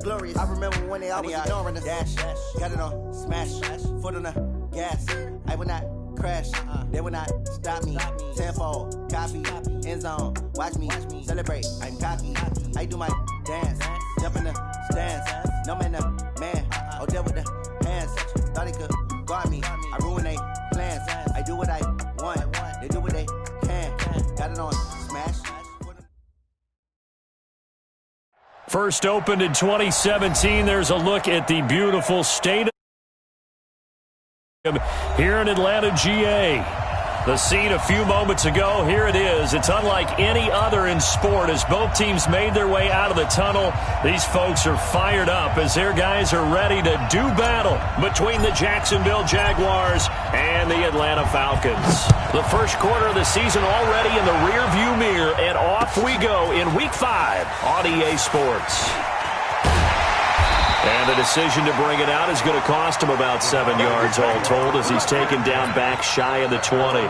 glorious. I remember when they always ignoring us. Dash, got it on, smash, foot on the gas. I will not crash, they will not stop me. Tenfold, copy, end zone, watch me celebrate. I'm cocky, I do my dance, jump in the stands. No man, man, oh, deal with the hands. Thought he could guard me, I ruin they plans. I do what I want, they do what they can. Got it on, smash. First opened in 2017. There's a look at the beautiful state here in Atlanta, GA. The scene a few moments ago, here it is. It's unlike any other in sport as both teams made their way out of the tunnel. These folks are fired up as their guys are ready to do battle between the Jacksonville Jaguars and the Atlanta Falcons. The first quarter of the season already in the rearview mirror, and off we go in Week 5 on EA Sports. And the decision to bring it out is going to cost him about 7 yards all told as he's taken down back shy of the 20.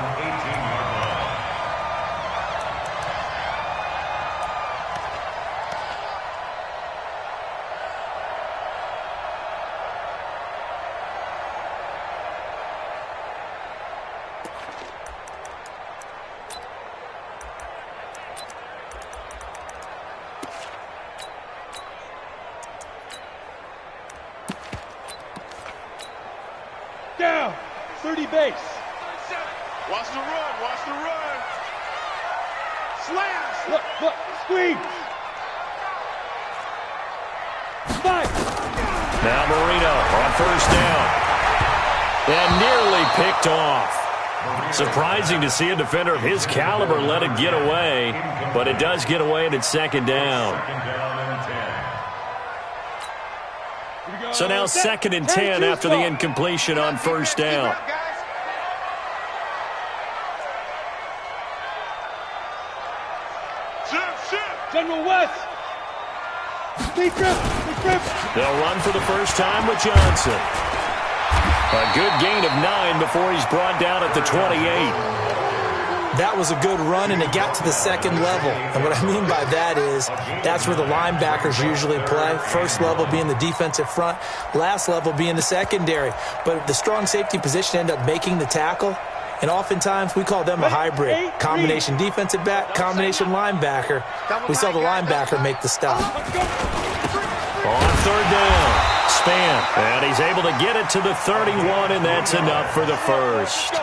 Down, 30 base. Watch the run. Slams. Look, screen. Spike. Now Marino on first down. And nearly picked off. Surprising to see a defender of his caliber let it get away, but it does get away and it's second down. So now 2nd and 10 after the incompletion on first down. General West. Big grip. They'll run for the first time with Johnson. A good gain of 9 before he's brought down at the 28. That was a good run, and it got to the second level. And what I mean by that is that's where the linebackers usually play. First level being the defensive front, last level being the secondary. But the strong safety position ended up making the tackle, and oftentimes we call them a hybrid. Combination defensive back, combination linebacker. We saw the linebacker make the stop. On third down, Span, and he's able to get it to the 31, and that's enough for the first.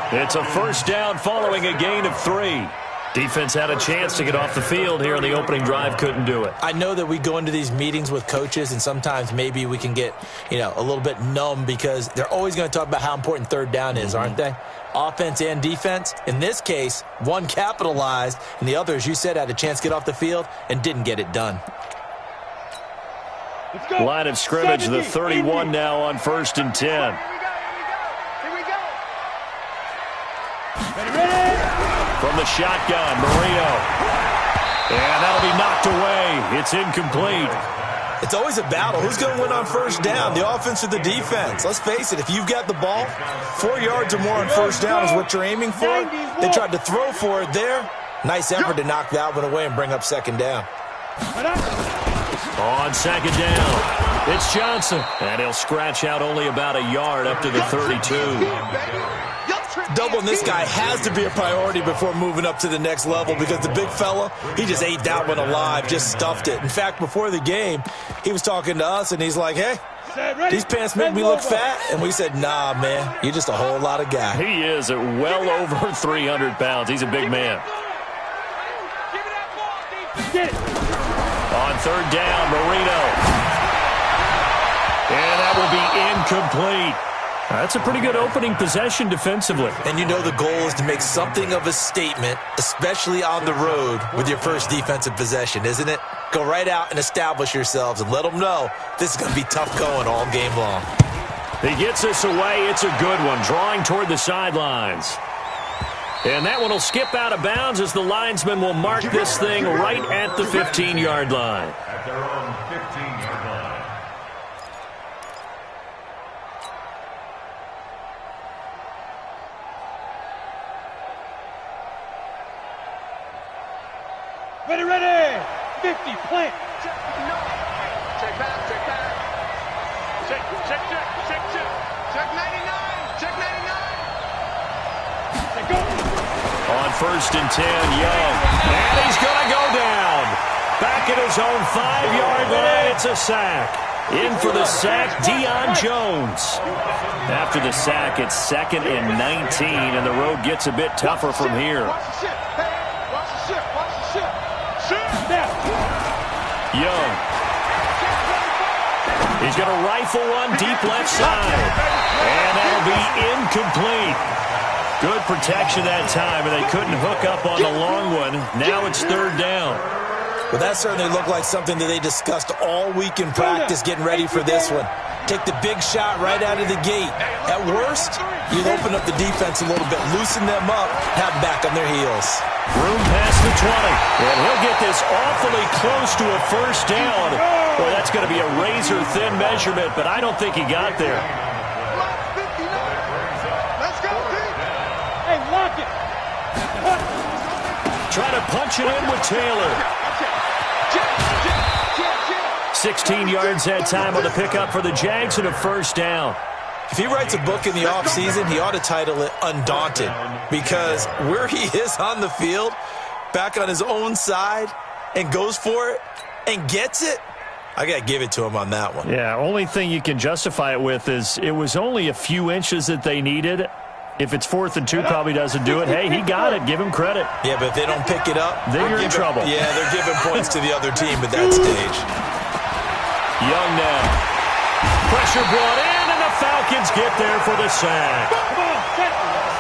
It's a first down following a gain of 3. Defense had a chance to get off the field here in the opening drive, couldn't do it. I know that we go into these meetings with coaches, and sometimes maybe we can get, a little bit numb because they're always going to talk about how important third down is, aren't they? Offense and defense. In this case, one capitalized, and the other, as you said, had a chance to get off the field and didn't get it done. Line of scrimmage, the 31 now on 1st and 10. Here we go. Ready. From the shotgun, Marino. And that'll be knocked away. It's incomplete. It's always a battle. Who's going to win on first down, the offense or the defense? Let's face it, if you've got the ball, 4 yards or more on first down is what you're aiming for. They tried to throw for it there. Nice effort to knock that one away and bring up second down. On second down, it's Johnson. And he'll scratch out only about a yard up to the 32. Doubling this guy has to be a priority before moving up to the next level because the big fella, he just ate that one alive, just stuffed it. In fact, before the game, he was talking to us, and he's like, hey, these pants make me look fat. And we said, nah, man, you're just a whole lot of guy. He is at well over 300 pounds. He's a big man. On third down, Marino. And that will be incomplete. That's a pretty good opening possession defensively. And you know the goal is to make something of a statement, especially on the road with your first defensive possession, isn't it? Go right out and establish yourselves and let them know this is going to be tough going all game long. He gets this away. It's a good one, drawing toward the sidelines. And that one will skip out of bounds as the linesman will mark this thing right at the 15-yard line. At their own 15-yard line. Ready. 50, plant. Check back. 1st and 10. Young. And he's going to go down. Back at his own 5-yard line. It's a sack. In for the sack, Deion Jones. After the sack, it's 2nd and 19, and the road gets a bit tougher from here. Young. He's going to rifle one deep left side. And that'll be incomplete. Good protection that time, and they couldn't hook up on the long one. Now it's 3rd down. Well, that certainly looked like something that they discussed all week in practice, getting ready for this one. Take the big shot right out of the gate. At worst, you open up the defense a little bit, loosen them up, have them back on their heels. Room past the 20, and he'll get this awfully close to a 1st down. Boy, that's going to be a razor-thin measurement, but I don't think he got there. Let's go, hey, lock it. Try to punch it in with Taylor. 16 yards that time on the pickup for the Jags and a 1st down. If he writes a book in the offseason, he ought to title it Undaunted, because where he is on the field, back on his own side, and goes for it and gets it, I got to give it to him on that one. Yeah, only thing you can justify it with is it was only a few inches that they needed. If it's 4th and 2, probably doesn't do it. Hey, he got it. Give him credit. Yeah, but if they don't pick it up, then you're in trouble. Yeah, they're giving points to the other team at that stage. Young now. Pressure brought in, and the Falcons get there for the sack.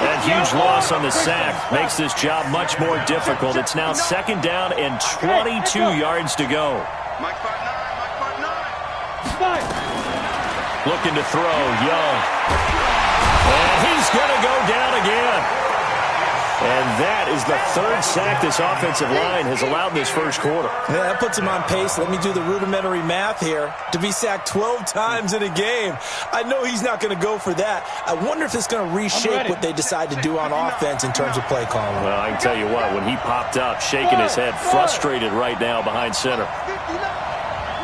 That huge loss on the sack makes this job much more difficult. It's now 2nd down and 22 yards to go. Looking to throw, Young. And he's going to go down again. And that is the 3rd sack this offensive line has allowed this 1st quarter. Yeah, that puts him on pace. Let me do the rudimentary math here. To be sacked 12 times in a game. I know he's not going to go for that. I wonder if it's going to reshape what they decide to do on offense in terms of play calling. Well, I can tell you what, when he popped up, shaking his head, frustrated right now behind center. 59.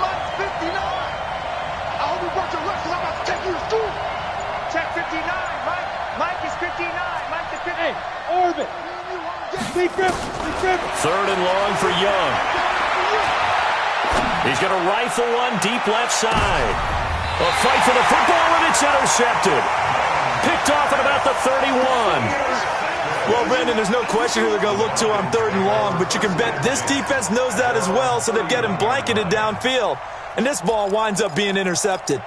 Mike's 59. I hope you brought your left because I'm about to take you to school. Check 59. Mike is 59. Mike the 50. Hey, Orbit. Be grip. 3rd and long for Young. He's going to rifle one deep left side. A fight for the football, and it's intercepted. Picked off at about the 31. Well, Brandon, there's no question who they're going to look to on 3rd and long, but you can bet this defense knows that as well, so they're getting blanketed downfield. And this ball winds up being intercepted.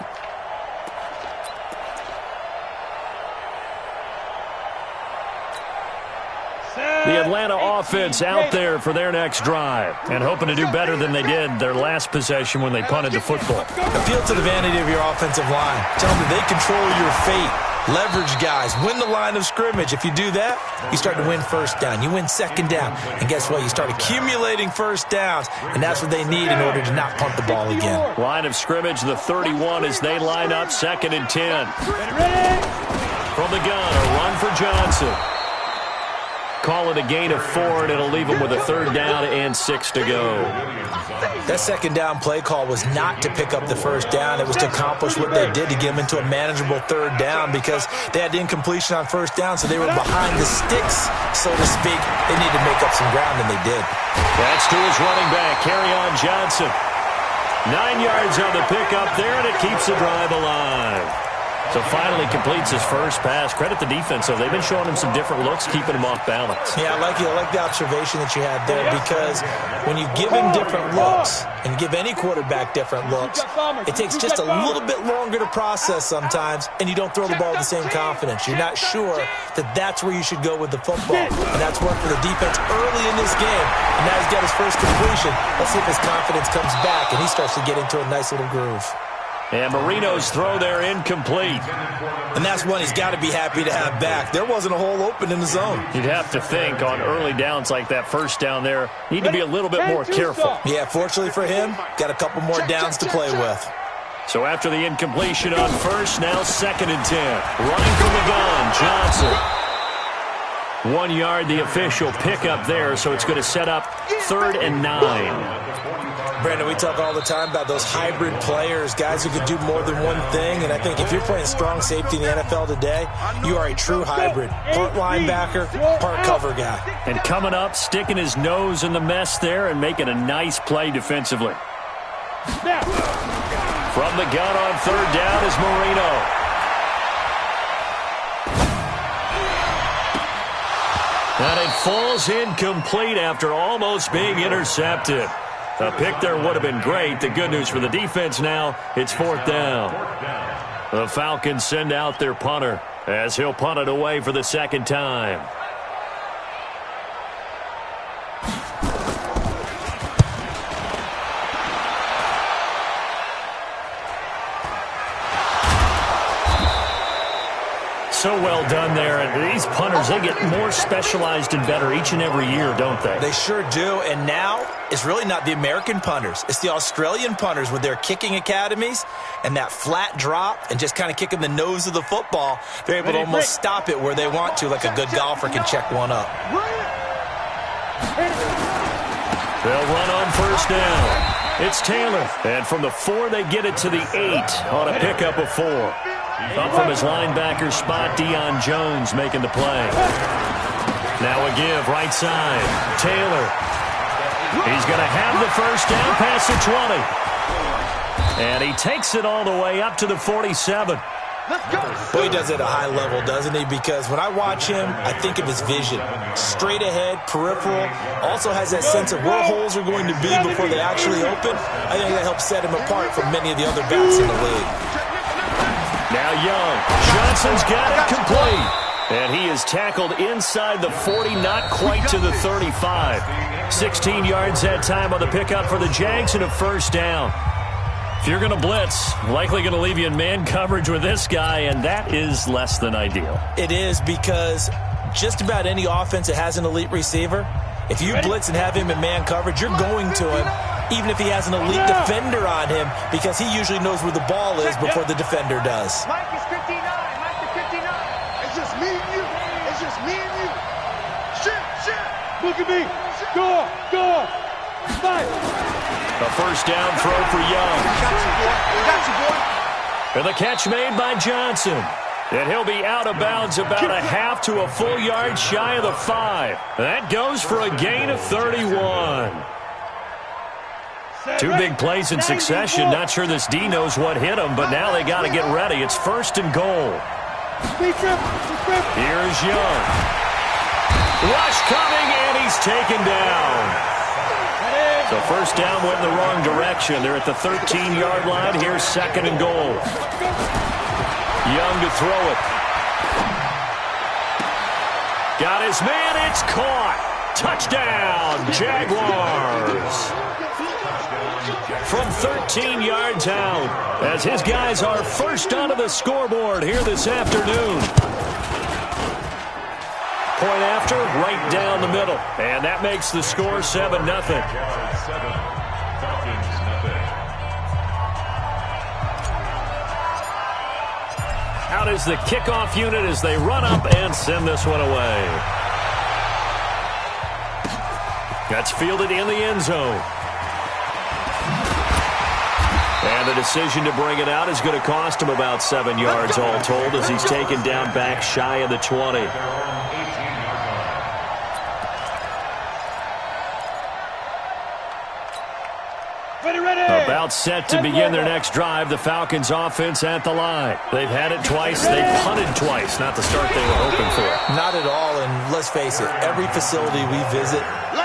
The Atlanta offense out there for their next drive and hoping to do better than they did their last possession when they punted the football. Appeal to the vanity of your offensive line. Tell them that they control your fate. Leverage guys. Win the line of scrimmage. If you do that, you start to win 1st down. You win 2nd down. And guess what? You start accumulating 1st downs. And that's what they need in order to not punt the ball again. Line of scrimmage, the 31 as they line up 2nd and 10. From the gun, a run for Johnson. Call it a gain of 4, and it'll leave them with a 3rd down and 6 to go. That 2nd down play call was not to pick up the 1st down. It was to accomplish what they did, to get them into a manageable 3rd down, because they had incompletion on 1st down, so they were behind the sticks, so to speak. They needed to make up some ground, and they did. That's to his running back, Kerryon Johnson. 9 yards on the pickup there, and it keeps the drive alive. So finally completes his 1st pass. Credit the defense, though. They've been showing him some different looks, keeping him off balance. Yeah, I like the observation that you had there, because when you give him different looks and give any quarterback different looks, it takes just a little bit longer to process sometimes, and you don't throw the ball with the same confidence. You're not sure that that's where you should go with the football. And that's worked for the defense early in this game. And now he's got his 1st completion. Let's see if his confidence comes back and he starts to get into a nice little groove. And Marino's throw there incomplete. And that's one he's got to be happy to have back. There wasn't a hole open in the zone. You'd have to think on early downs like that 1st down there, need to be a little bit more careful. Yeah, fortunately for him, got a couple more downs to play with. So after the incompletion on 1st, now 2nd and 10. Running from the gun, Johnson. 1 yard, the official pickup there, so it's going to set up 3rd and 9. Brandon, we talk all the time about those hybrid players, guys who could do more than one thing, and I think if you're playing strong safety in the NFL today, you are a true hybrid. Part linebacker, part cover guy. And coming up, sticking his nose in the mess there and making a nice play defensively. From the gun on third down is Marino. And it falls incomplete after almost being intercepted. A pick there would have been great. The good news for the defense now, it's fourth down. The Falcons send out their punter as he'll punt it away for the second time. So well done there. And these punters, they get more specialized and better each and every year, don't they? They sure do. And now it's really not the American punters. It's the Australian punters with their kicking academies and that flat drop and just kind of kicking the nose of the football. They're able to almost stop it where they want to, like a good golfer can check one up. They'll run on first down. It's Taylor. And from the 4, they get it to the 8 on a pickup of 4. Up from his linebacker spot, Deion Jones making the play. Now a give, right side. Taylor. He's going to have the first down past the 20. And he takes it all the way up to the 47. Boy, he does it at a high level, doesn't he? Because when I watch him, I think of his vision. Straight ahead, peripheral. Also has that sense of where holes are going to be before they actually open. I think that helps set him apart from many of the other backs in the league. Now Young. Johnson's got it complete. And he is tackled inside the 40, not quite to the 35. 16 yards that time on the pickup for the Jags and a first down. If you're going to blitz, likely going to leave you in man coverage with this guy, and that is less than ideal. It is, because just about any offense that has an elite receiver, if you blitz and have him in man coverage, you're going to him, even if he has an elite defender on him, because he usually knows where the ball is before the defender does. Mike is 59. Mike is 59. It's just me and you. It's just me and you. Shit. Look at me. Go. Fight. A first down throw for Young. Got you, boy. And the catch made by Johnson. And he'll be out of bounds about a half to a full yard shy of the 5. That goes for a gain of 31. Two big plays in succession. Not sure this D knows what hit him, but now they got to get ready. It's first and goal. Here's Young. Rush coming, and he's taken down. So first down went in the wrong direction. They're at the 13-yard line. Here's second and goal. Young to throw it. Got his man. It's caught. Touchdown, Jaguars. From 13 yards out, as his guys are first onto the scoreboard here this afternoon. Point after, right down the middle. And that makes the score 7-0. Out is the kickoff unit as they run up and send this one away. That's fielded in the end zone. And the decision to bring it out is going to cost him about 7 yards all told as he's taken down back shy of the 20. About set to begin their next drive. The Falcons offense at the line. They've had it twice. They've punted twice. Not the start they were hoping for. Not at all, and let's face it, every facility we visit,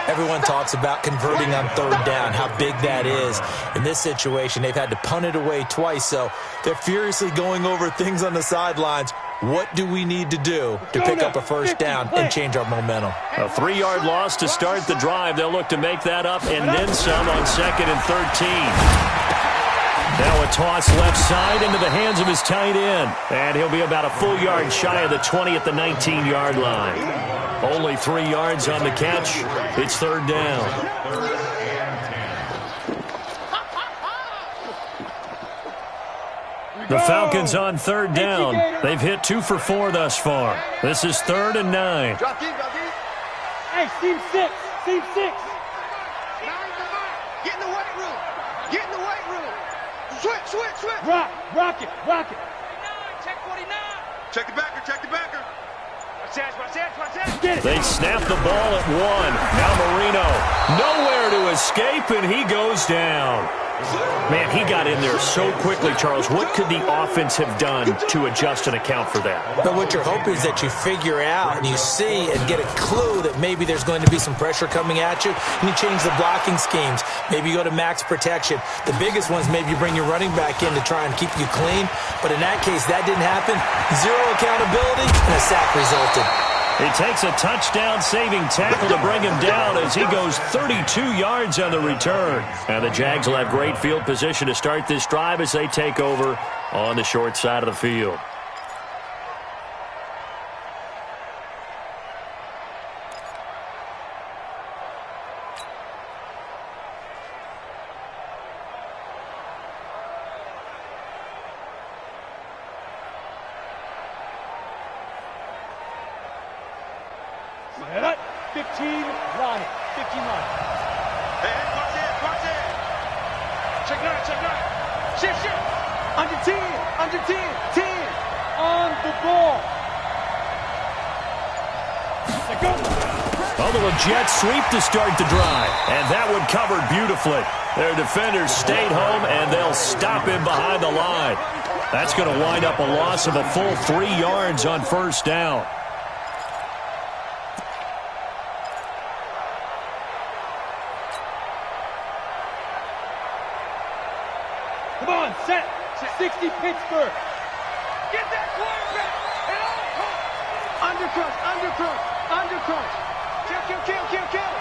everyone talks about converting on third down, how big that is. In this situation, they've had to punt it away twice, so they're furiously going over things on the sidelines. What do we need to do to pick up a first down and change our momentum? A 3-yard loss to start the drive. They'll look to make that up and then some on 2nd and 13. Now a toss left side into the hands of his tight end. And he'll be about a full yard shy of the 20 at the 19-yard line. Only 3 yards on the catch. It's third down. The Falcons on third down. They've hit 2 for 4 thus far. This is 3rd and 9. Hey, team 6. Get in the weight room. switch. Rock it. Check 49. Check the backer. Watch that. They snap the ball at 1. Now Marino, nowhere to escape, and he goes down. Man, he got in there so quickly, Charles. What could the offense have done to adjust and account for that? But what you're hoping is that you figure out and you see and get a clue that maybe there's going to be some pressure coming at you, and you change the blocking schemes. Maybe you go to max protection. The biggest ones, maybe you bring your running back in to try and keep you clean. But in that case, that didn't happen. Zero accountability, and a sack resulted. It takes a touchdown-saving tackle to bring him down as he goes 32 yards on the return. And the Jags will have great field position to start this drive as they take over on the short side of the field. Set up. 15 line. Hey, watch it. Check nine. Shit. Under 10. On the ball. Let go. A little jet sweep to start the drive. And that one covered beautifully. Their defenders stayed home, and they'll stop him behind the line. That's going to wind up a loss of a full 3 yards on first down. Come on, set. 60 Pittsburgh. Get that quarterback. Undercrunch. Kill.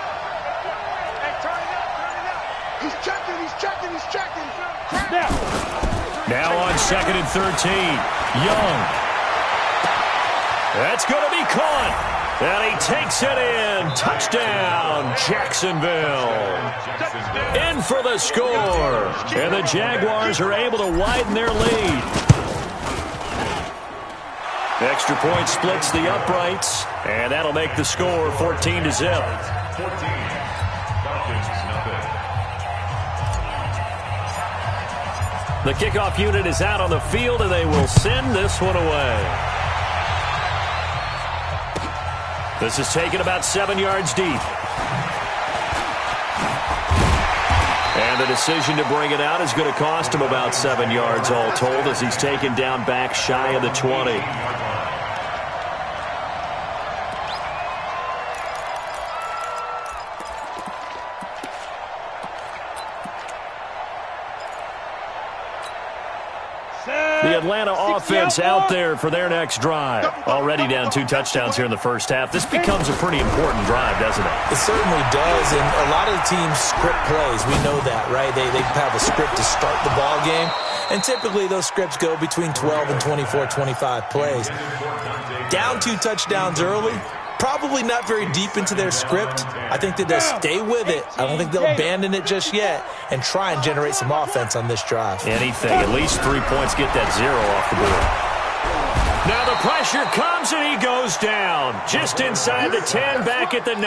Hey, turn it up. He's checking. Now on 2nd and 13. Young. That's going to be caught. And he takes it in. Touchdown, Jacksonville. In for the score. And the Jaguars are able to widen their lead. Extra point splits the uprights. And that'll make the score 14-0. 14. Falcons, nothing. The kickoff unit is out on the field, and they will send this one away. This is taken about 7 yards deep. And the decision to bring it out is going to cost him about 7 yards all told as he's taken down back shy of the 20. The Atlanta offense out there for their next drive. Already down 2 touchdowns here in the first half. This becomes a pretty important drive, doesn't it? It certainly does, and a lot of the teams script plays. We know that, right? They have a script to start the ball game, and typically those scripts go between 12 and 24, 25 plays. Down 2 touchdowns early, probably not very deep into their script. I think that they'll stay with it. I don't think they'll abandon it just yet and try and generate some offense on this drive. Anything. At least 3 points. Get that 0 off the board. Now the pressure comes and he goes down. Just inside the 10, back at the 9.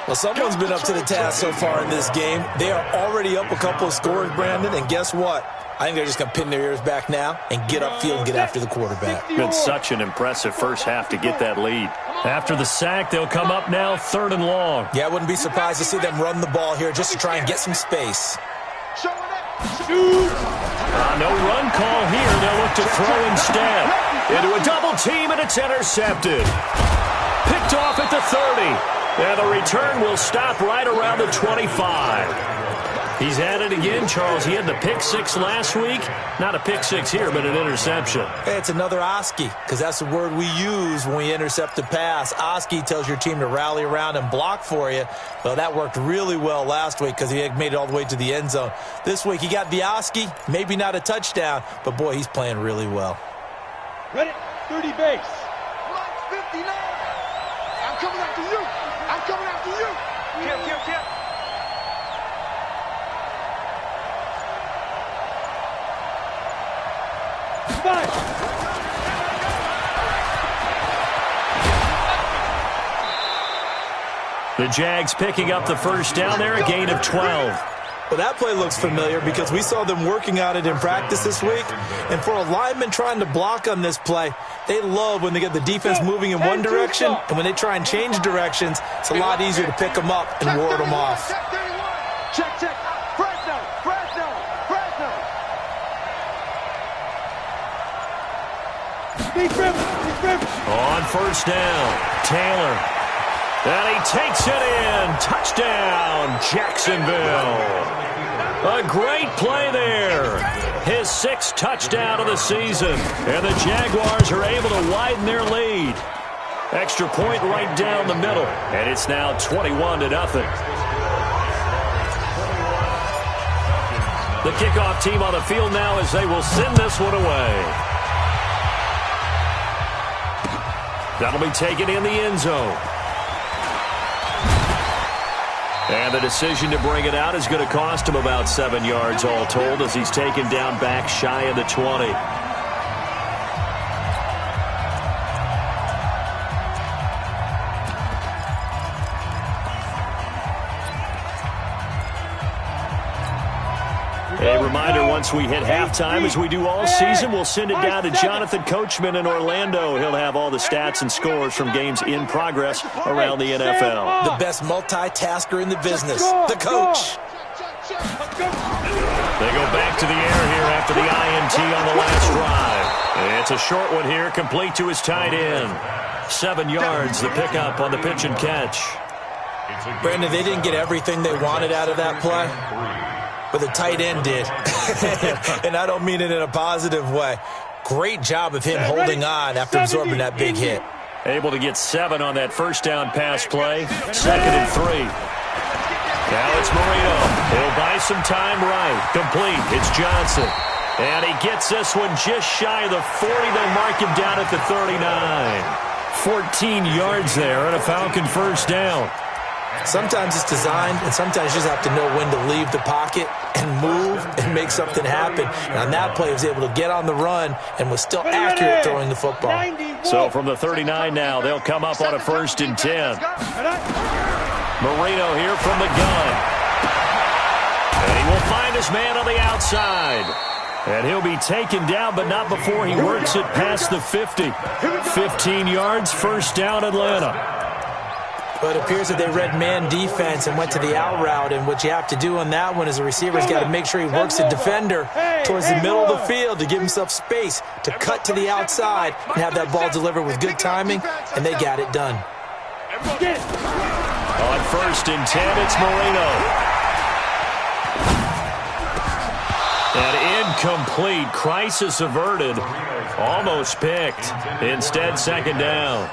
Well, someone's been up to the task so far in this game. They are already up a couple of scores, Brandon, and guess what? I think they're just going to pin their ears back now and get upfield and get after the quarterback. Been such an impressive first half to get that lead. After the sack, they'll come up now 3rd and long. Yeah, I wouldn't be surprised to see them run the ball here just to try and get some space. No run call here. They'll look to throw instead. Into a double team, and it's intercepted. Picked off at the 30. And the return will stop right around the 25. He's at it again, Charles. He had the pick 6 last week. Not a pick 6 here, but an interception. Hey, it's another Oski, because that's the word we use when we intercept a pass. Oski tells your team to rally around and block for you. Well, that worked really well last week because he had made it all the way to the end zone. This week, he got the Oski, maybe not a touchdown, but, boy, he's playing really well. Ready? 30 base. 59. I'm coming after you. Kill. The Jags picking up the first down there, a gain of 12. Well, that play looks familiar because we saw them working on it in practice this week. And for a lineman trying to block on this play, they love when they get the defense moving in one direction, and when they try and change directions, it's a lot easier to pick them up and ward them off. Check, check. Fresno, Fresno, Fresno. On first down, Taylor. And he takes it in. Touchdown, Jacksonville. A great play there. His 6th touchdown of the season. And the Jaguars are able to widen their lead. Extra point right down the middle. And it's now 21-0. The kickoff team on the field now as they will send this one away. That'll be taken in the end zone. And the decision to bring it out is going to cost him about 7 yards all told as he's taken down back shy of the 20. A reminder, once we hit halftime, as we do all season, we'll send it down to Jonathan Coachman in Orlando. He'll have all the stats and scores from games in progress around the NFL. The best multitasker in the business, the coach. They go back to the air here after the INT on the last drive. It's a short one here, complete to his tight end. 7 yards, the pickup on the pitch and catch. Brandon, they didn't get everything they wanted out of that play, but the tight end did. And I don't mean it in a positive way. Great job of him holding on after absorbing that big hit. Able to get 7 on that first down pass play. 2nd and 3. Now it's Marino. He'll buy some time right. Complete. It's Johnson. And he gets this one just shy of the 40. They'll mark him down at the 39. 14 yards there and a Falcon first down. Sometimes it's designed, and sometimes you just have to know when to leave the pocket and move and make something happen. And on that play, he was able to get on the run and was still accurate throwing the football. So from the 39 now, they'll come up on a 1st and 10. Marino here from the gun. And he will find his man on the outside. And he'll be taken down, but not before he works it past the 50. 15 yards, first down, Atlanta. But it appears that they read man defense and went to the out route, and what you have to do on that one is the receiver's got to make sure he works the defender towards the middle of the field to give himself space to cut to the outside and have that ball delivered with good timing, and they got it done. On 1st and 10, it's Marino. And incomplete. Crisis averted. Almost picked. Instead, 2nd down.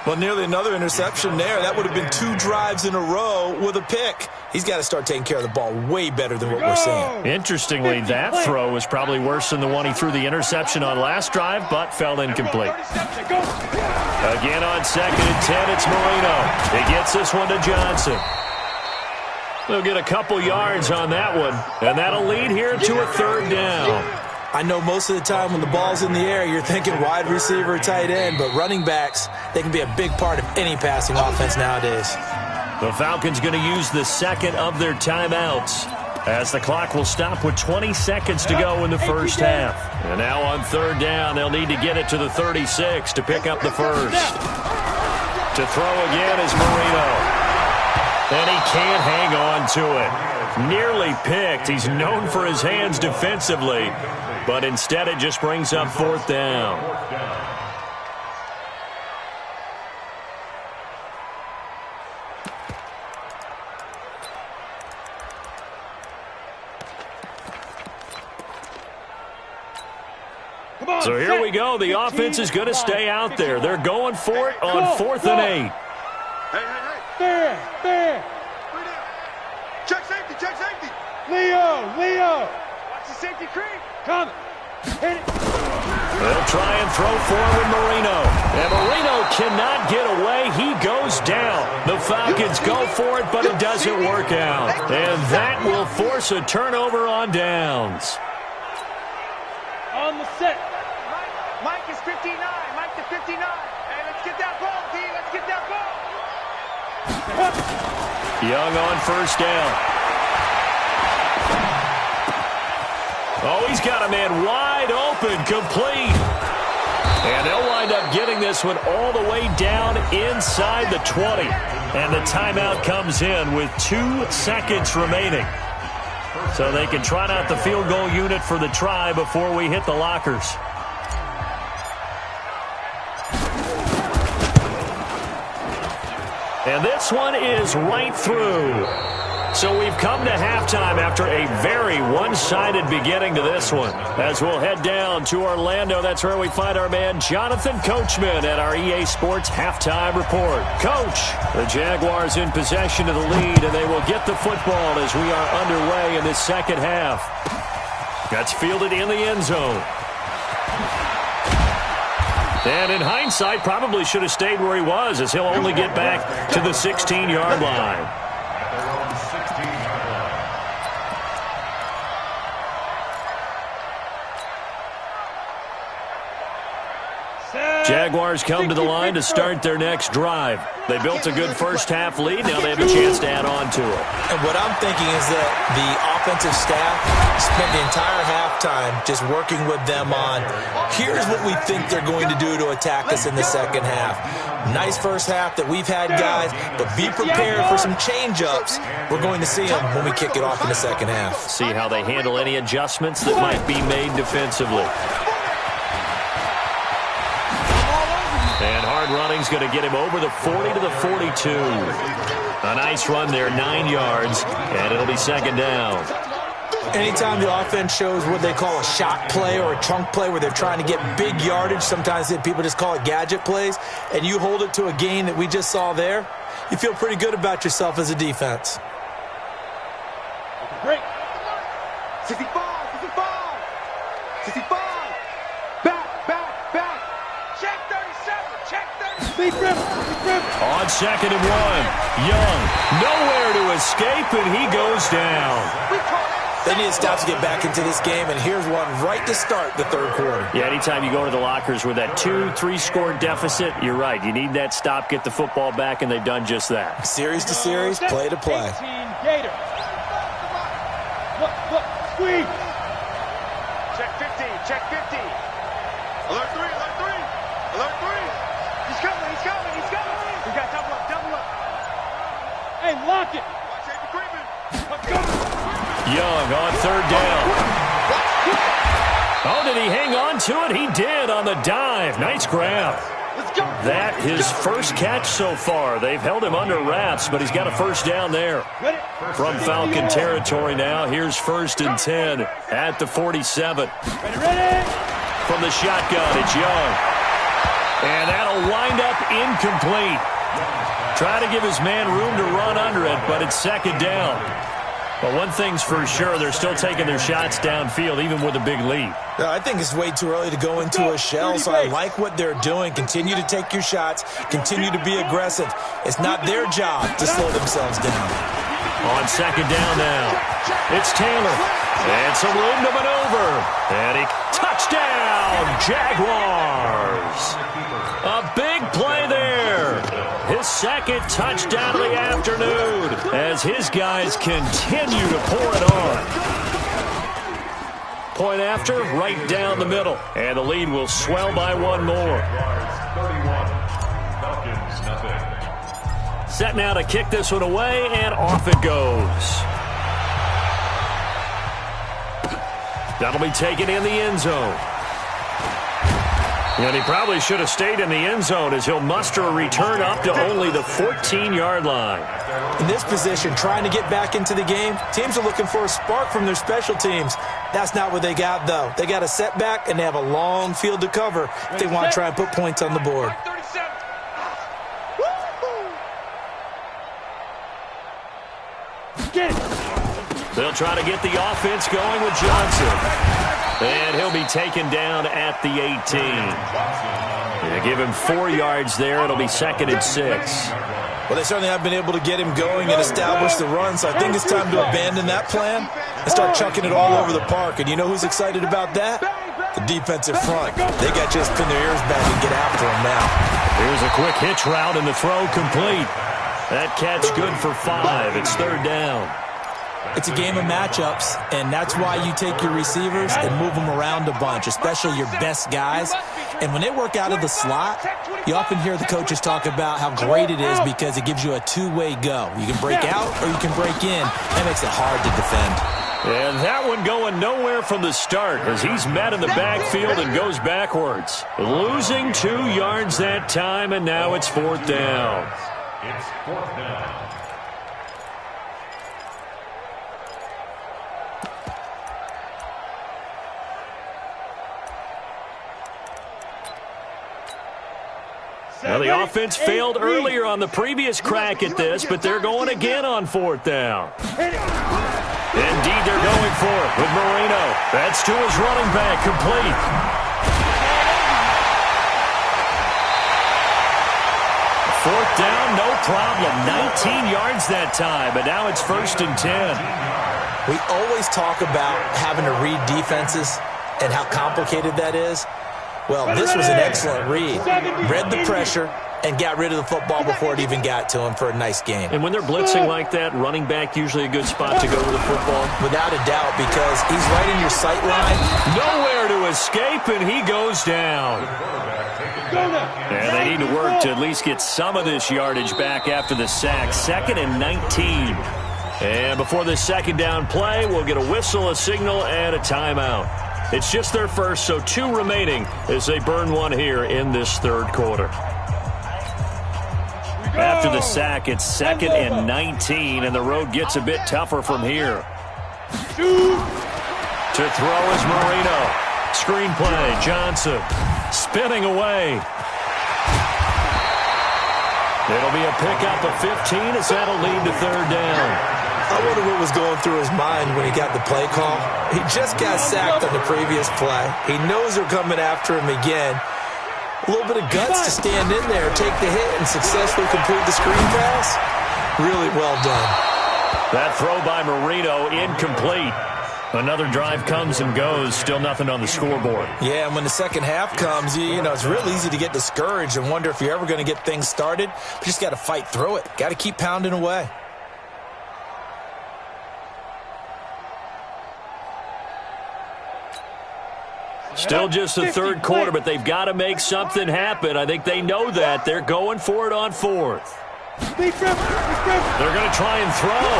Well, nearly another interception there. That would have been 2 drives in a row with a pick. He's got to start taking care of the ball way better than what we're seeing. Interestingly, that throw was probably worse than the one he threw the interception on last drive, but fell incomplete. Again on 2nd and 10, it's Marino. He gets this one to Johnson. They'll get a couple yards on that one, and that'll lead here to a 3rd down. I know most of the time when the ball's in the air, you're thinking wide receiver, tight end, but running backs, they can be a big part of any passing offense nowadays. The Falcons going to use the 2nd of their timeouts as the clock will stop with 20 seconds to go in the first half. And now on 3rd down, they'll need to get it to the 36 to pick up the first. To throw again is Marino. And he can't hang on to it. Nearly picked. He's known for his hands defensively, but instead it just brings up 4th down. So here we go. The offense is going to stay out there. They're going for it on 4th and 8. Fair. Check safety, check safety. Leo. Watch the safety creep. Come. Hit it. They'll try and throw forward Marino. And Marino cannot get away. He goes down. The Falcons go for it, but it doesn't work out. And that will force a turnover on downs. On the set. Mike is 59. Mike to 59. Hey, let's get that ball, D. Let's get that ball. Young on 1st down. Oh, he's got a man wide open, complete. And they'll wind up getting this one all the way down inside the 20. And the timeout comes in with 2 seconds remaining. So they can trot out the field goal unit for the try before we hit the lockers. And this one is right through. So we've come to halftime after a very one-sided beginning to this one. As we'll head down to Orlando, that's where we find our man Jonathan Coachman at our EA Sports Halftime Report. Coach, the Jaguars in possession of the lead, and they will get the football as we are underway in this second half. That's fielded in the end zone. And in hindsight, probably should have stayed where he was, as he'll only get back to the 16-yard line. Jaguars come to the line to start their next drive. They built a good first-half lead. Now they have a chance to add on to it. And what I'm thinking is that the offensive staff spent the entire halftime just working with them on, here's what we think they're going to do to attack us in the second half. Nice first half that we've had, guys, but be prepared for some change-ups. We're going to see them when we kick it off in the second half. See how they handle any adjustments that might be made defensively. And hard running's going to get him over the 40 to the 42. A nice run there, 9 yards, and it'll be second down. Anytime the offense shows what they call a shot play or a chunk play where they're trying to get big yardage, sometimes people just call it gadget plays, and you hold it to a gain that we just saw there, you feel pretty good about yourself as a defense. Great. 65, 65, 65. Back. Check 37, check 37. Deep rim. On 2nd and 1, Young, nowhere to escape, and he goes down. They need to stop to get back into this game, and here's one right to start the third quarter. Yeah, anytime you go to the lockers with that 2-3 score deficit, you're right. You need that stop, get the football back, and they've done just that. Series to series, play to play. 18 Gator. Look, squeeze. Check 50, check 50. Alert 3, alert 3. Alert 3. He's coming. We got double up. Hey, lock it. Watch Avery Creeping. Let's go. Young on 3rd down. Oh, did he hang on to it? He did on the dive. Nice grab. Let's go. That his first catch so far. They've held him under wraps, but he's got a first down there. From Falcon territory now, here's 1st and 10 at the 47. Ready. From the shotgun, it's Young. And that'll wind up incomplete. Try to give his man room to run under it, but it's second down. But one thing's for sure, they're still taking their shots downfield, even with a big lead. I think it's way too early to go into a shell, so I like what they're doing. Continue to take your shots. Continue to be aggressive. It's not their job to slow themselves down. On 2nd down now, it's Taylor. And some room to maneuver. And he touchdown, Jaguars. A big play there. His 2nd touchdown of the afternoon as his guys continue to pour it on. Point after, right down the middle. And the lead will swell by 1 more. Set now to kick this one away, and off it goes. That'll be taken in the end zone. And he probably should have stayed in the end zone as he'll muster a return up to only the 14-yard line. In this position, trying to get back into the game, teams are looking for a spark from their special teams. That's not what they got, though. They got a setback, and they have a long field to cover if they want to try and put points on the board. They'll try to get the offense going with Johnson. And he'll be taken down at the 18. They give him 4 yards there. It'll be 2nd and 6. Well, they certainly have been able to get him going and establish the run, so I think it's time to abandon that plan and start chucking it all over the park. And you know who's excited about that? The defensive front. They got just pin their ears back and get after him now. Here's a quick hitch route and the throw complete. That catch good for 5. It's 3rd down. It's a game of matchups, and that's why you take your receivers and move them around a bunch, especially your best guys. And when they work out of the slot, you often hear the coaches talk about how great it is because it gives you a two-way go. You can break out or you can break in. That makes it hard to defend. And that one going nowhere from the start as he's met in the backfield and goes backwards. Losing 2 yards that time, and now it's 4th down. It's 4th down. Now, the offense failed earlier on the previous crack at this, but they're going again on 4th down. Indeed, they're going for it with Marino. That's to his running back, complete. Fourth down, no problem. 19 yards that time, but now it's 1st and 10. We always talk about having to read defenses and how complicated that is. Well, this was an excellent read. Read the pressure and got rid of the football before it even got to him for a nice game. And when they're blitzing like that, running back usually a good spot to go with the football? Without a doubt, because he's right in your sight line. Nowhere to escape, and he goes down. And they need to work to at least get some of this yardage back after the sack. 2nd and 19. And before this 2nd down play, we'll get a whistle, a signal, and a timeout. It's just their first, so 2 remaining as they burn one here in this 3rd quarter. After the sack, it's 2nd and 19, and the road gets a bit tougher from here. To throw is Marino. Screen play, Johnson spinning away. It'll be a pickup of 15 as that'll lead to 3rd down. I wonder what was going through his mind when he got the play call. He just got sacked on the previous play. He knows they're coming after him again. A little bit of guts to stand in there, take the hit, and successfully complete the screen pass. Really well done. That throw by Marino, incomplete. Another drive comes and goes, still nothing on the scoreboard. Yeah, and when the second half comes, you know, it's real easy to get discouraged and wonder if you're ever going to get things started. But you just got to fight through it. Got to keep pounding away. Still just the 3rd quarter, but they've got to make something happen. I think they know that. They're going for it on 4th. They're going to try and throw.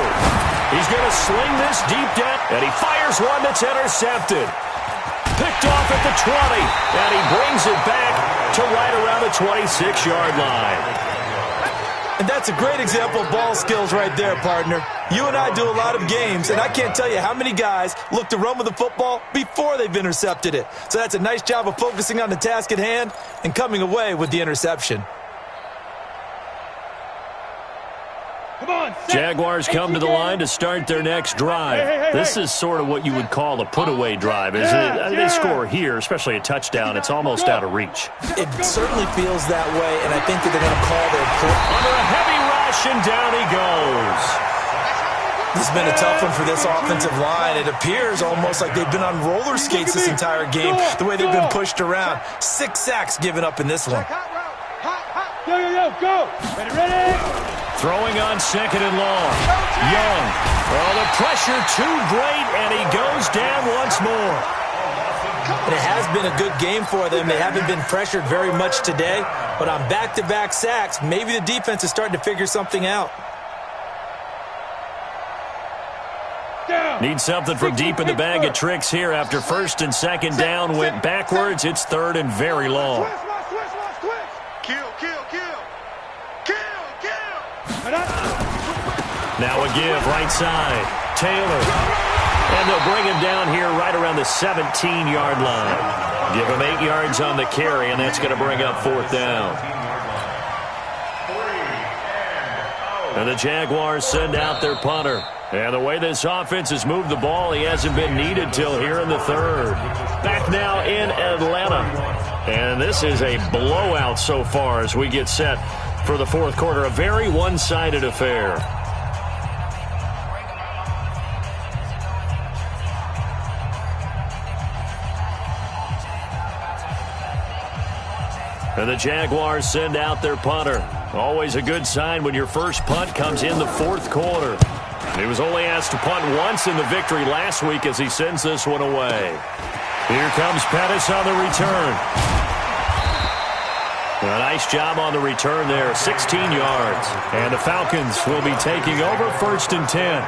He's going to sling this deep down, and he fires one that's intercepted. Picked off at the 20, and he brings it back to right around the 26-yard line. And that's a great example of ball skills right there, partner. You and I do a lot of games, and I can't tell you how many guys look to run with the football before they've intercepted it. So that's a nice job of focusing on the task at hand and coming away with the interception. Jaguars come to the line to start their next drive. This is sort of what you would call a put-away drive, isn't it? They score here, especially a touchdown. It's almost out of reach. It certainly feels that way, and I think that they're going to call their play. Under a heavy rush, and down he goes. This has been a tough one for this offensive line. It appears almost like they've been on roller skates this entire game, the way they've been pushed around. 6 sacks given up in this one. Go. Ready. Throwing on 2nd and long. Young. Well, the pressure too great, and he goes down once more. And it has been a good game for them. They haven't been pressured very much today, but on back-to-back sacks, maybe the defense is starting to figure something out. Need something from deep in the bag of tricks here after 1st and 2nd down went backwards. It's 3rd and very long. Now a give, right side. Taylor. And they'll bring him down here right around the 17-yard line. Give him 8 yards on the carry, and that's going to bring up 4th down. And the Jaguars send out their punter. And the way this offense has moved the ball, he hasn't been needed till here in the 3rd. Back now in Atlanta. And this is a blowout so far as we get set for the 4th quarter. A very one-sided affair. And the Jaguars send out their punter. Always a good sign when your first punt comes in the 4th quarter. He was only asked to punt once in the victory last week as he sends this one away. Here comes Pettis on the return. A nice job on the return there, 16 yards. And the Falcons will be taking over 1st and 10.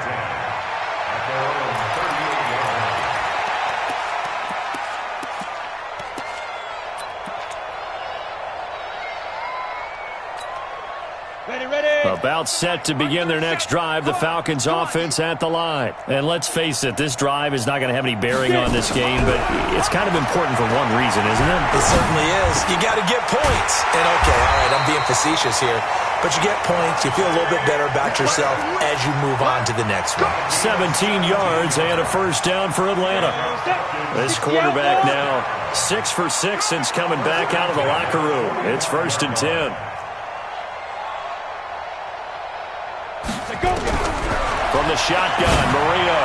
About set to begin their next drive, the Falcons offense at the line. And let's face it, this drive is not going to have any bearing on this game, but it's kind of important for one reason, isn't it? It certainly is. You got to get points. And okay, all right, I'm being facetious here, but you get points, you feel a little bit better about yourself as you move on to the next one. 17 yards and a 1st down for Atlanta. This quarterback now 6 for 6 since coming back out of the locker room. It's 1st and 10. From the shotgun, Marino.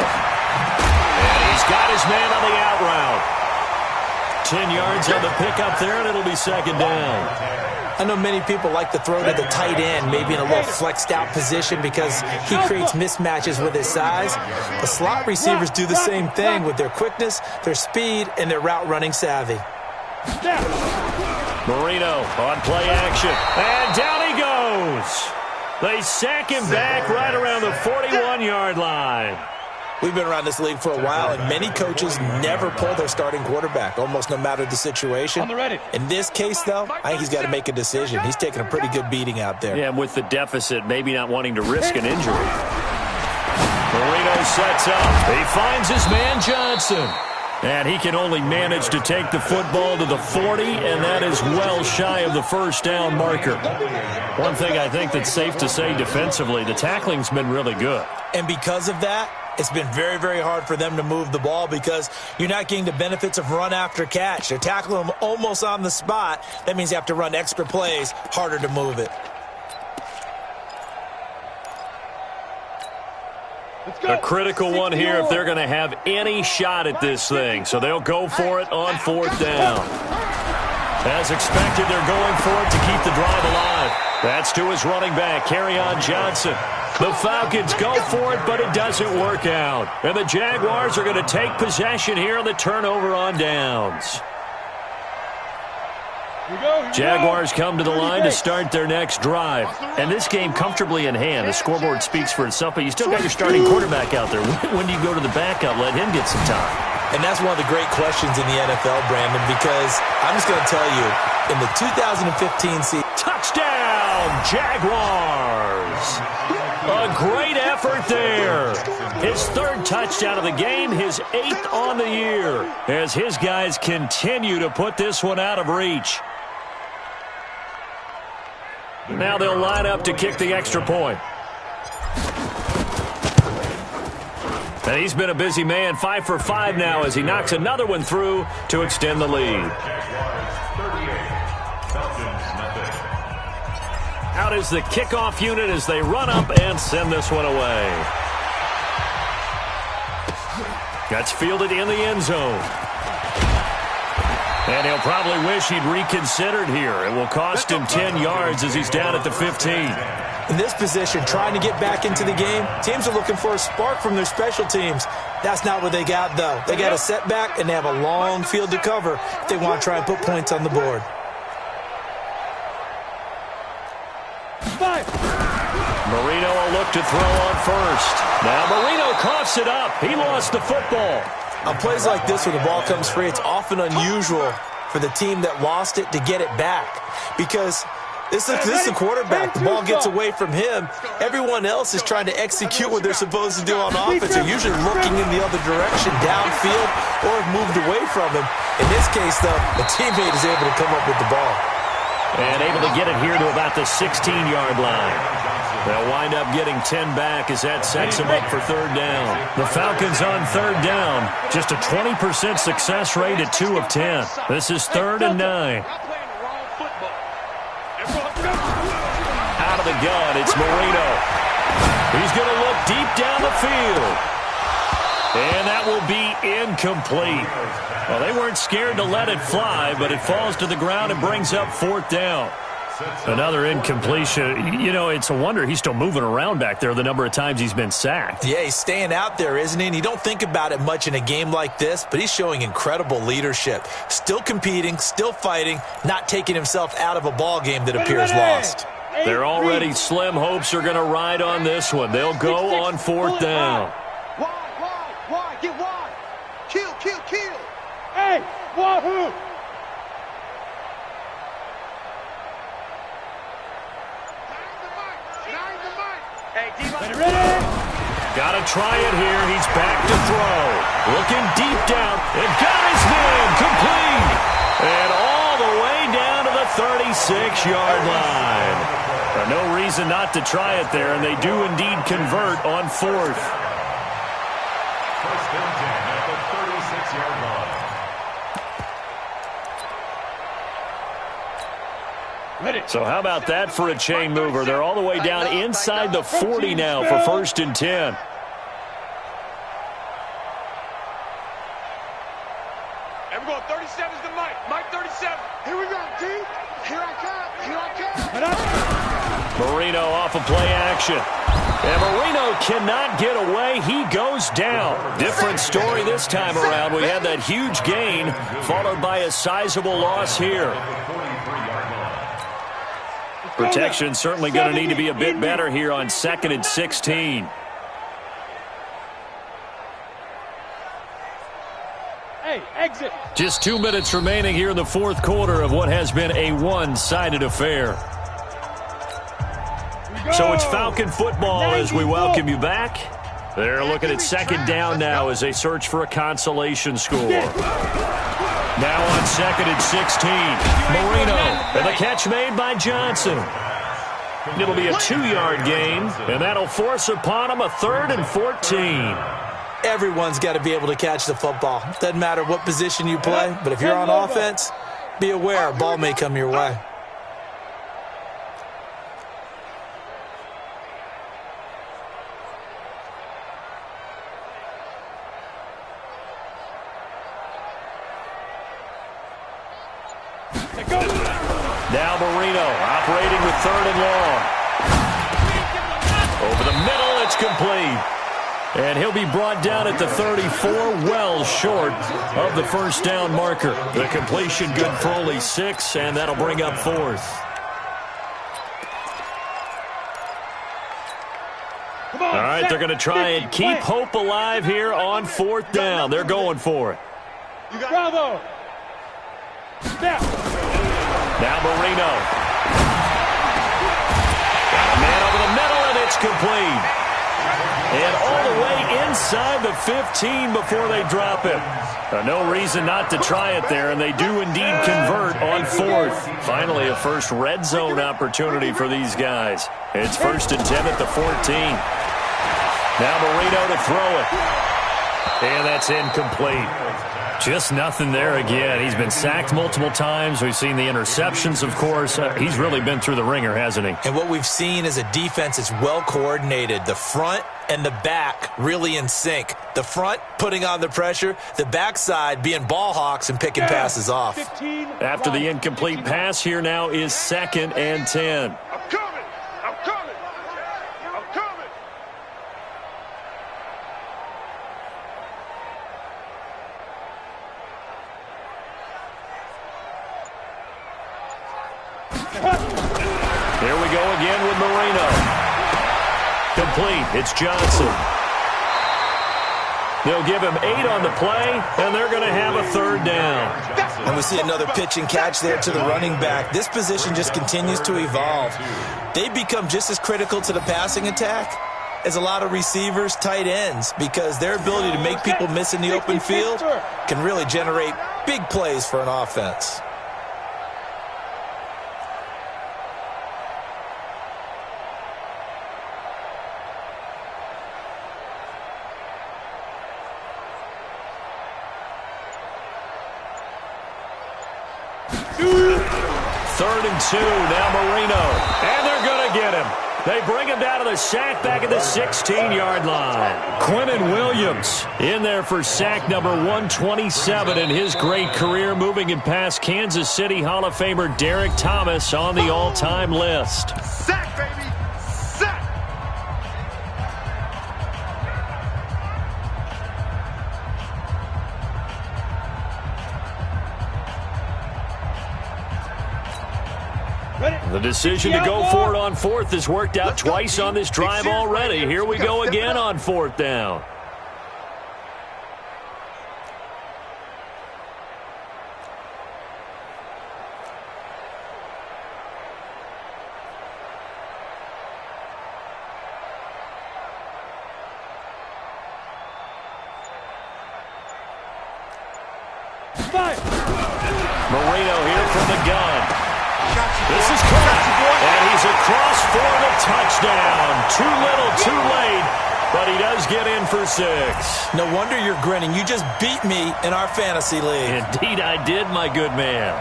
And he's got his man on the out route. 10 yards on the pickup there, and it'll be 2nd down. I know many people like to throw to the tight end, maybe in a little flexed out position because he creates mismatches with his size. The slot receivers do the same thing with their quickness, their speed, and their route running savvy. Marino on play action, and down he goes. They sack him back right around the 41-yard line. We've been around this league for a while, and many coaches never pull their starting quarterback, almost no matter the situation. In this case, though, I think he's got to make a decision. He's taking a pretty good beating out there. Yeah, and with the deficit, maybe not wanting to risk an injury. Marino sets up. He finds his man Johnson. And he can only manage to take the football to the 40, and that is well shy of the 1st down marker. One thing I think that's safe to say defensively, the tackling's been really good. And because of that, it's been very, very hard for them to move the ball because you're not getting the benefits of run after catch. They're tackling them almost on the spot. That means you have to run extra plays, harder to move it. A critical one here if they're going to have any shot at this thing. So they'll go for it on 4th down. As expected, they're going for it to keep the drive alive. That's to his running back, Kerryon Johnson. The Falcons go for it, but it doesn't work out. And the Jaguars are going to take possession here on the turnover on downs. Jaguars come to the line to start their next drive. And this game comfortably in hand. The scoreboard speaks for itself, but you still got your starting quarterback out there. When do you go to the backup? Let him get some time. And that's one of the great questions in the NFL, Brandon, because I'm just going to tell you, in the 2015 season... Touchdown, Jaguars! A great effort there. His 3rd touchdown of the game, his 8th on the year, as his guys continue to put this one out of reach. Now they'll line up to kick the extra point. And he's been a busy man, 5 for 5 now as he knocks another one through to extend the lead. Out is the kickoff unit as they run up and send this one away. That's fielded in the end zone. And he'll probably wish he'd reconsidered here. It will cost him 10 yards as he's down at the 15. In this position, trying to get back into the game, teams are looking for a spark from their special teams. That's not what they got, though. They got a setback, and they have a long field to cover if they want to try and put points on the board. Marino will look to throw on 1st. Now Marino coughs it up. He lost the football. On plays like this where the ball comes free, it's often unusual for the team that lost it to get it back because this is the quarterback. The ball gets away from him. Everyone else is trying to execute what they're supposed to do on offense. They're usually looking in the other direction, downfield, or have moved away from him. In this case, though, the teammate is able to come up with the ball. And able to get it here to about the 16-yard line. They'll wind up getting 10 back as that sets them up for 3rd down. The Falcons on 3rd down. Just a 20% success rate at 2 of 10. This is 3rd and 9. Out of the gun, it's Marino. He's going to look deep down the field. And that will be incomplete. Well, they weren't scared to let it fly, but it falls to the ground and brings up 4th down. Another incompletion. You know, it's a wonder he's still moving around back there the number of times he's been sacked. Yeah, he's staying out there, isn't he? And you don't think about it much in a game like this, but he's showing incredible leadership. Still competing, still fighting, not taking himself out of a ball game that appears lost. They're already slim hopes are going to ride on this one. They'll go on fourth down. Wide, get wide. Kill. Hey, wahoo! Hey, D-Mike. Ready? Got to try it here. He's back to throw. Looking deep down. And got his man complete. And all the way down to the 36-yard line. No reason not to try it there, and they do indeed convert on fourth. First and 10 at the 36-yard line. So how about that for a chain mover? They're all the way down inside the 40 now for first and 10. And we're going 37's to Mike. Mike 37. Here we go, D. Here I come. Marino off of play action. And Marino cannot get away. He goes down. Different story this time around. We had that huge gain followed by a sizable loss here. Protection certainly going to need to be a bit better here on 2nd and 16. Hey, exit. Just 2 minutes remaining here in the fourth quarter of what has been a one-sided affair. So it's Falcon football as we welcome you back. They're looking at second down now as they search for a consolation score. Now on 2nd and 16. Marino, and the catch made by Johnson. It'll be a 2-yard gain, and that'll force upon him a 3rd and 14. Everyone's got to be able to catch the football. Doesn't matter what position you play, but if you're on offense, be aware a ball may come your way. Now Marino operating with 3rd and long. Over the middle, it's complete. And he'll be brought down at the 34, well short of the first down marker. The completion good for only 6, and that'll bring up 4th. All right, they're going to try and keep hope alive here on 4th down. They're going for it. Bravo. Snap. Now Marino. Got a man over the middle, and it's complete. And all the way inside the 15 before they drop him. No reason not to try it there, and they do indeed convert on 4th. Finally, a first red zone opportunity for these guys. It's 1st and 10 at the 14. Now Marino to throw it. And that's incomplete. Just nothing there again. He's been sacked multiple times. We've seen the interceptions, of course. He's really been through the ringer, hasn't he? And what we've seen is a defense that's well coordinated. The front and the back really in sync. The front putting on the pressure. The backside being ball hawks and picking passes off. After the incomplete pass, here now is 2nd and 10. I'm coming. Here we go again with Marino. Complete. It's Johnson. They'll give him 8 on the play, and they're going to have a 3rd down. And we see another pitch and catch there to the running back. This position just continues to evolve. They become just as critical to the passing attack as a lot of receivers, tight ends, because their ability to make people miss in the open field can really generate big plays for an offense. Third and 2, now Marino. And they're going to get him. They bring him down to the sack back at the 16-yard line. Quinnen Williams in there for sack number 127 in his great career, moving him past Kansas City Hall of Famer Derek Thomas on the all-time list. Sack, baby! Sack! The decision to go for it on fourth has worked out twice on this drive already. Here we go again on fourth down. Marino here from the gun. This is caught, and he's across for the touchdown. Too little, too late, but he does get in for 6. No wonder you're grinning. You just beat me in our fantasy league. Indeed I did, my good man.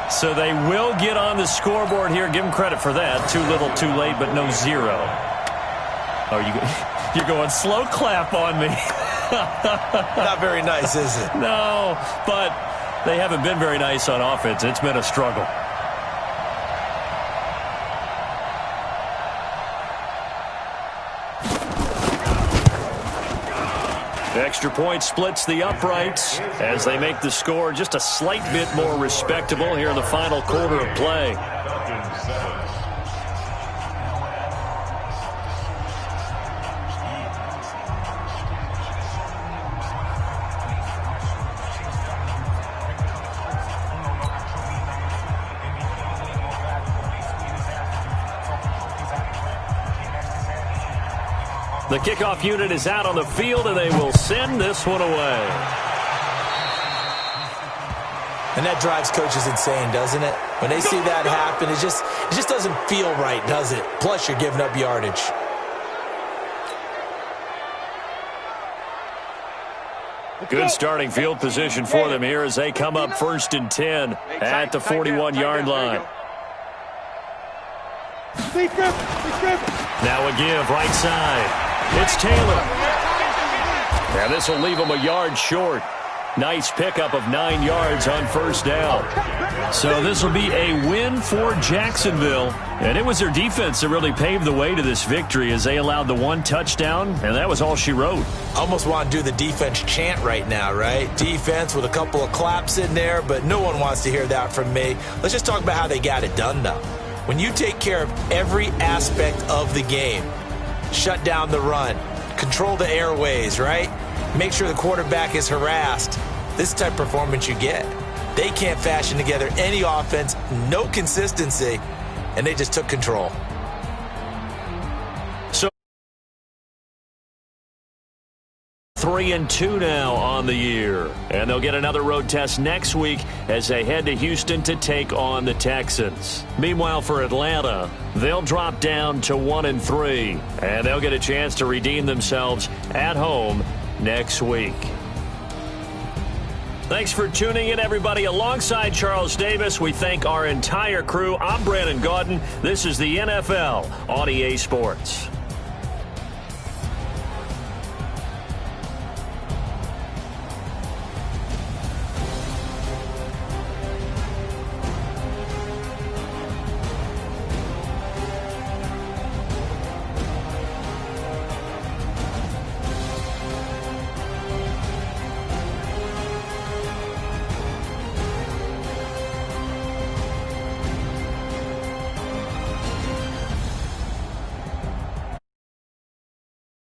So they will get on the scoreboard here. Give him credit for that. Too little, too late, but no 0. Oh, you're going slow clap on me. Not very nice, is it? No, but they haven't been very nice on offense. It's been a struggle. Extra point splits the uprights as they make the score just a slight bit more respectable here in the final quarter of play. The kickoff unit is out on the field, and they will send this one away. And that drives coaches insane, doesn't it? When they see that happen, it just doesn't feel right, does it? Plus, you're giving up yardage. Good starting field position for them here as they come up 1st and 10 at the 41-yard line. Now a give right side. It's Taylor. And this will leave him a yard short. Nice pickup of 9 yards on 1st down. So this will be a win for Jacksonville. And it was their defense that really paved the way to this victory as they allowed the 1 touchdown, and that was all she wrote. Almost want to do the defense chant right now, right? Defense with a couple of claps in there, but no one wants to hear that from me. Let's just talk about how they got it done, though. When you take care of every aspect of the game, shut down the run, control the airways, right? Make sure the quarterback is harassed. This type of performance you get. They can't fashion together any offense, no consistency, and they just took control. So 3-2 now on the year. And they'll get another road test next week as they head to Houston to take on the Texans. Meanwhile, for Atlanta, they'll drop down to 1-3. And they'll get a chance to redeem themselves at home next week. Thanks for tuning in, everybody. Alongside Charles Davis, we thank our entire crew. I'm Brandon Gaudin. This is the NFL on EA Sports.